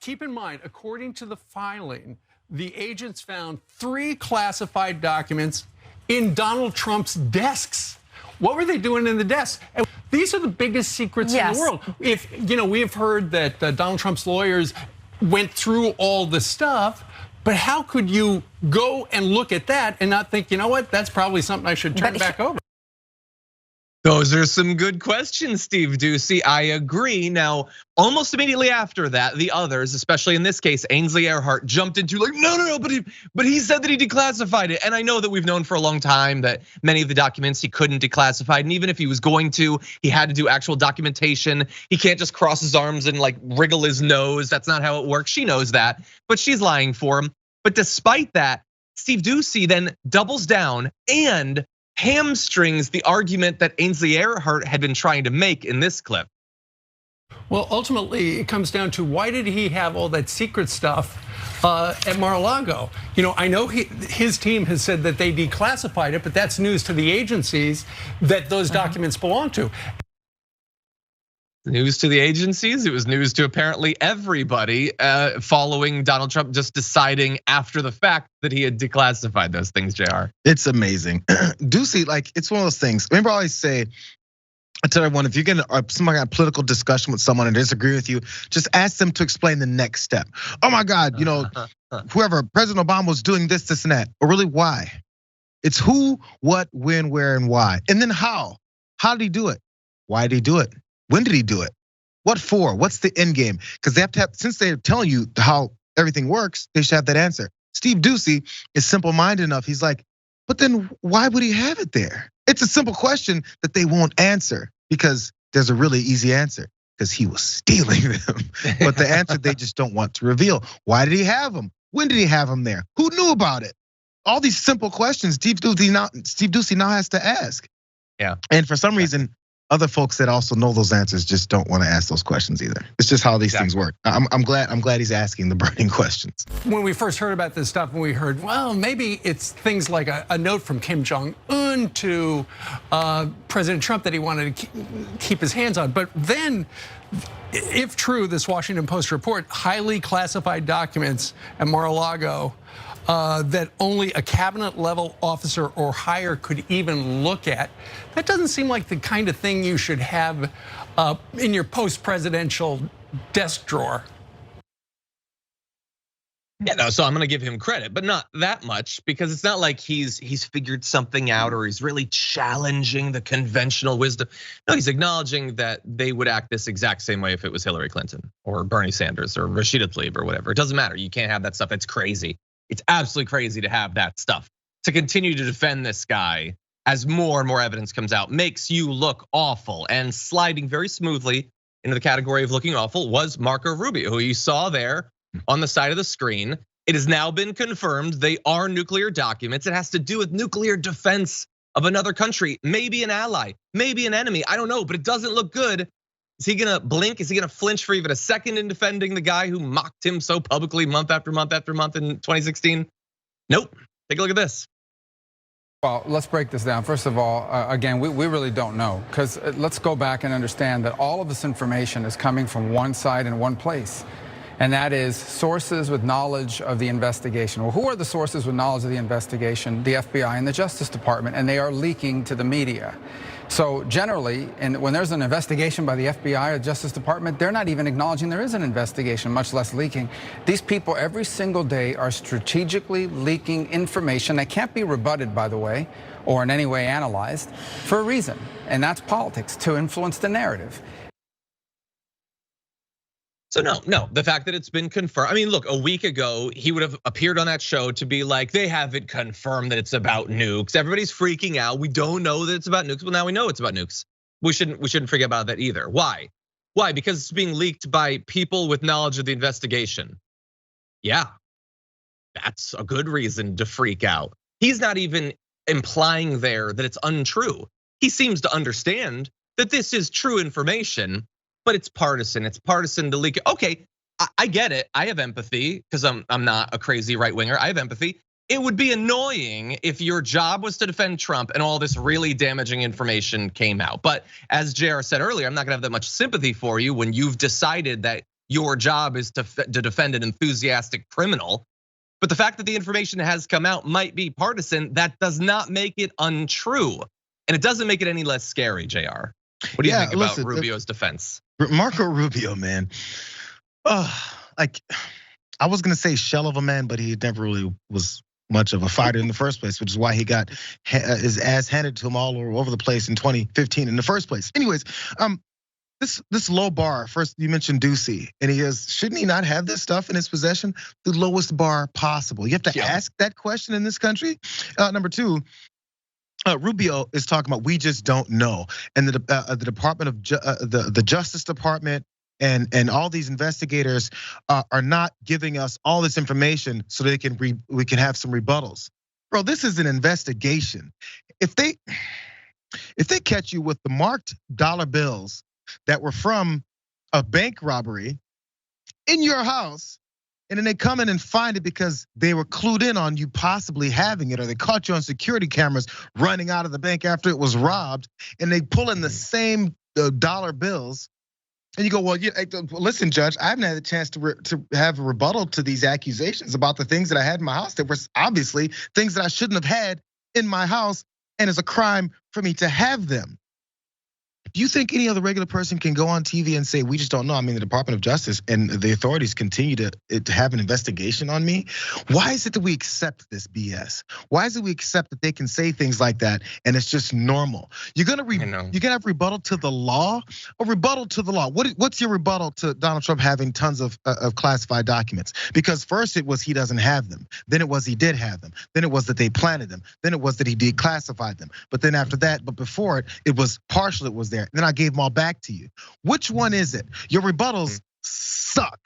Keep in mind, according to the filing, the agents found 3 classified documents in Donald Trump's desks. What were they doing in the desks? And these are the biggest secrets in the world. If we have heard that Donald Trump's lawyers went through all the stuff, but how could you go and look at that and not think, you know what, that's probably something I should turn back over? Those are some good questions, Steve Doocy. I agree. Now, almost immediately after that, the others, especially in this case, Ainsley Earhart, jumped into like, no, but he said that he declassified it. And I know that we've known for a long time that many of the documents he couldn't declassify. And even if he was going to, he had to do actual documentation. He can't just cross his arms and like wriggle his nose. That's not how it works. She knows that, but she's lying for him. But despite that, Steve Doocy then doubles down and hamstrings the argument that Ainsley Earhart had been trying to make in this clip. Well, ultimately, it comes down to why did he have all that secret stuff at Mar-a-Lago? I know his team has said that they declassified it, but that's news to the agencies that those documents belong to. News to the agencies. It was news to apparently everybody following Donald Trump just deciding after the fact that he had declassified those things, JR. It's amazing. Doocy, like it's one of those things. Remember I always say, I tell everyone, if you're getting some kind of political discussion with someone and disagree with you, just ask them to explain the next step. Oh my God, whoever, President Obama was doing this, this, and that. Or really why? It's who, what, when, where, and why. And then how? How did he do it? Why did he do it? When did he do it? What for? What's the end game? Because they have to have, since they're telling you how everything works, they should have that answer. Steve Doocy is simple-minded enough. He's like, but then why would he have it there? It's a simple question that they won't answer because there's a really easy answer because he was stealing them. But the answer they just don't want to reveal. Why did he have them? When did he have them there? Who knew about it? All these simple questions Steve Doocy now has to ask. Yeah. And for some reason, other folks that also know those answers just don't want to ask those questions either. It's just how these things work. I'm glad he's asking the burning questions. When we first heard about this stuff, when we heard, well, maybe it's things like a note from Kim Jong-un to President Trump that he wanted to keep his hands on. But then, if true, this Washington Post report, highly classified documents at Mar-a-Lago that only a cabinet level officer or higher could even look at. That doesn't seem like the kind of thing you should have in your post-presidential desk drawer. Yeah, no, so I'm gonna give him credit, but not that much because it's not like he's figured something out or he's really challenging the conventional wisdom. No, he's acknowledging that they would act this exact same way if it was Hillary Clinton or Bernie Sanders or Rashida Tlaib or whatever. It doesn't matter. You can't have that stuff. It's crazy. It's absolutely crazy to have that stuff. To continue to defend this guy as more and more evidence comes out makes you look awful. And sliding very smoothly into the category of looking awful was Marco Rubio, who you saw there on the side of the screen. It has now been confirmed they are nuclear documents. It has to do with nuclear defense of another country, maybe an ally, maybe an enemy. I don't know, but it doesn't look good. Is he gonna blink? Is he gonna flinch for even a second in defending the guy who mocked him so publicly month after month after month in 2016? Nope. Take a look at this. Well, let's break this down. First of all, again, we really don't know because let's go back and understand that all of this information is coming from one side in one place. And that is sources with knowledge of the investigation. Well, who are the sources with knowledge of the investigation? The FBI and the Justice Department, and they are leaking to the media. So generally, and when there's an investigation by the FBI or Justice Department, they're not even acknowledging there is an investigation, much less leaking. These people every single day are strategically leaking information that can't be rebutted, by the way, or in any way analyzed for a reason. And that's politics, to influence the narrative. So no, the fact that it's been confirmed. I mean, look, a week ago, he would have appeared on that show to be like, they haven't confirmed that it's about nukes. Everybody's freaking out. We don't know that it's about nukes. Well, now we know it's about nukes. We shouldn't forget about that either. Why? Because it's being leaked by people with knowledge of the investigation. Yeah, that's a good reason to freak out. He's not even implying there that it's untrue. He seems to understand that this is true information. But it's partisan. It's partisan to leak it. Okay, I get it. I have empathy because I'm not a crazy right winger. I have empathy. It would be annoying if your job was to defend Trump and all this really damaging information came out. But as JR said earlier, I'm not gonna have that much sympathy for you when you've decided that your job is to defend an enthusiastic criminal. But the fact that the information has come out might be partisan, that does not make it untrue. And it doesn't make it any less scary, JR. What do you think about Rubio's defense? Marco Rubio, man. Like, I was gonna say shell of a man, but he never really was much of a fighter in the first place, which is why he got his ass handed to him all over the place in 2015 in the first place. Anyways, this low bar, first you mentioned Doocy, and he goes, shouldn't he not have this stuff in his possession? The lowest bar possible. You have to ask that question in this country. Number two, Rubio is talking about we just don't know, and the Department of the Justice Department and all these investigators are not giving us all this information so we can have some rebuttals. Bro, this is an investigation. If they catch you with the marked dollar bills that were from a bank robbery in your house, and then they come in and find it because they were clued in on you possibly having it, or they caught you on security cameras running out of the bank after it was robbed, and they pull in the same dollar bills, and you go, well, listen, Judge, I haven't had a chance to have a rebuttal to these accusations about the things that I had in my house that were obviously things that I shouldn't have had in my house, and it's a crime for me to have them. Do you think any other regular person can go on TV and say, we just don't know? I mean, the Department of Justice and the authorities continue to have an investigation on me. Why is it that we accept this BS? Why is it we accept that they can say things like that and it's just normal? You're gonna have rebuttal to the law? A rebuttal to the law. What's your rebuttal to Donald Trump having tons of classified documents? Because first it was he doesn't have them. Then it was he did have them. Then it was that they planted them. Then it was that he declassified them. But then after that, but before it was partial, it was there. Then I gave them all back to you. Which one is it? Your rebuttals suck.